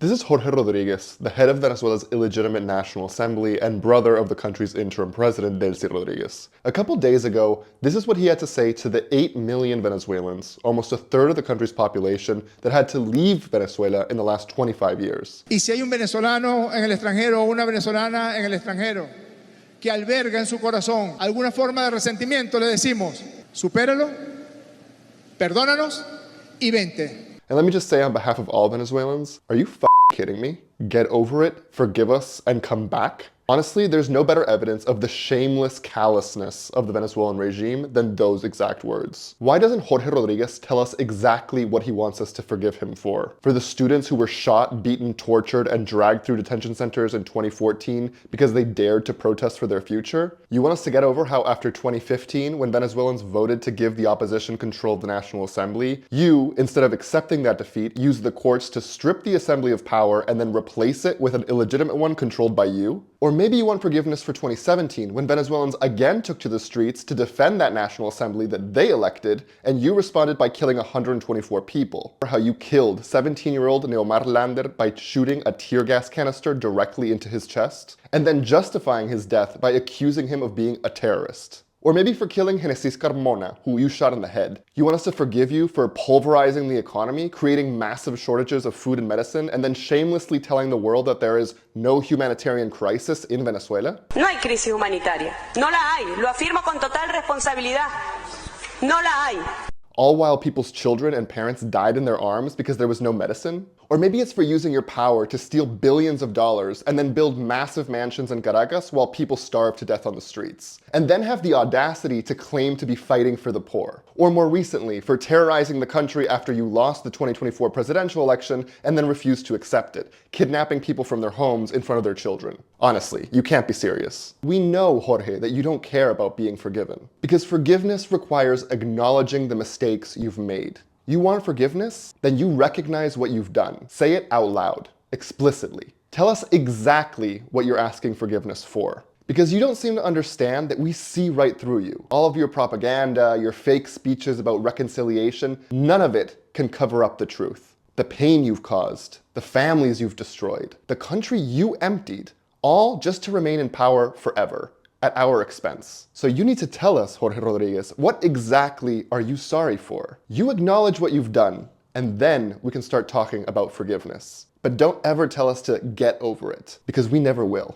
This is Jorge Rodríguez, the head of Venezuela's illegitimate National Assembly and brother of the country's interim president, Jorge Rodríguez. A couple days ago, this is what he had to say to the 8 million Venezuelans, almost a third of the country's population, that had to leave Venezuela in the last 25 years. Y si hay un venezolano en el extranjero o una venezolana en el extranjero que alberga en su corazón alguna forma de resentimiento, le decimos, supéralo, perdónanos y vente. And let me just say on behalf of all Venezuelans, are you kidding me? Get over it, forgive us, and come back? Honestly, there's no better evidence of the shameless callousness of the Venezuelan regime than those exact words. Why doesn't Jorge Rodríguez tell us exactly what he wants us to forgive him for? For the students who were shot, beaten, tortured, and dragged through detention centers in 2014 because they dared to protest for their future? You want us to get over how after 2015, when Venezuelans voted to give the opposition control of the National Assembly, you, instead of accepting that defeat, used the courts to strip the assembly of power and then replace it with an illegitimate one controlled by you? Or maybe you want forgiveness for 2017, when Venezuelans again took to the streets to defend that National Assembly that they elected, and you responded by killing 124 people. Or how you killed 17-year-old Neomar Lander by shooting a tear gas canister directly into his chest, and then justifying his death by accusing him of being a terrorist. Or maybe for killing Genesis Carmona, who you shot in the head. You want us to forgive you for pulverizing the economy, creating massive shortages of food and medicine, and then shamelessly telling the world that there is no humanitarian crisis in Venezuela? No hay crisis humanitaria. No la hay. Lo afirmo con total responsabilidad. No la hay. All while people's children and parents died in their arms because there was no medicine? Or maybe it's for using your power to steal billions of dollars and then build massive mansions in Caracas while people starve to death on the streets. And then have the audacity to claim to be fighting for the poor. Or more recently, for terrorizing the country after you lost the 2024 presidential election and then refused to accept it, kidnapping people from their homes in front of their children. Honestly, you can't be serious. We know, Jorge, that you don't care about being forgiven. Because forgiveness requires acknowledging the mistakes you've made. You want forgiveness? Then you recognize what you've done. Say it out loud, explicitly. Tell us exactly what you're asking forgiveness for. Because you don't seem to understand that we see right through you. All of your propaganda, your fake speeches about reconciliation, none of it can cover up the truth. The pain you've caused, the families you've destroyed, the country you emptied, all just to remain in power forever. At our expense. So you need to tell us, Jorge Rodríguez, what exactly are you sorry for? You acknowledge what you've done, and then we can start talking about forgiveness. But don't ever tell us to get over it, because we never will.